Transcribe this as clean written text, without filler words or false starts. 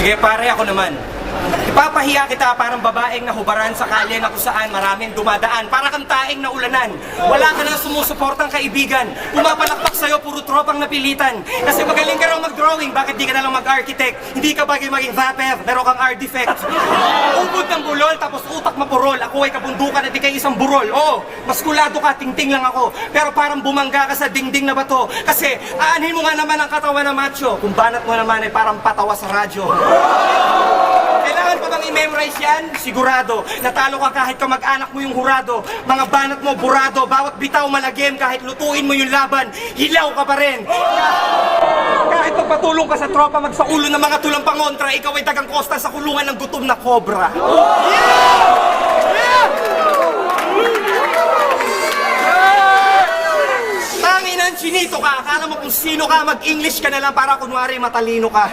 Eh pare, ako naman. Ipapahiya kita parang babaeng nahubaran sa kalye na kung saan maraming dumadaan. Para kang taing na ulanan. Wala ka nang sumusuportang kaibigan. Pumapalakpak sa'yo, puro tropang napilitan. Kasi magaling ka raw mag-drawing, bakit di ka na lang mag-architect? Hindi ka bagay maging vapor, pero kang art defect. Ubod ng bulol, tapos utak mapurol. Ako ay kabundukan at ikay isang burol. Oo, maskulado ka, tingting lang ako. Pero parang bumangga ka sa dingding na bato. Kasi aanhin mo nga naman ang katawan ng macho. Kung banat mo naman ay parang patawa sa radyo. Kailangan pa bang i-memorize yan? Sigurado. Natalo ka kahit kamag-anak mo yung hurado. Mga banat mo burado. Bawat bitaw malagim. Kahit lutuin mo yung laban, hilaw ka pa rin. Kahit magpatulong ka sa tropa, magsaulo ng mga tulang pangontra, ikaw ay dagang kosta sa kulungan ng gutom na kobra. Tanginan, chinito ka. Akala mo kung sino ka, mag-English ka na lang para kunwari matalino ka.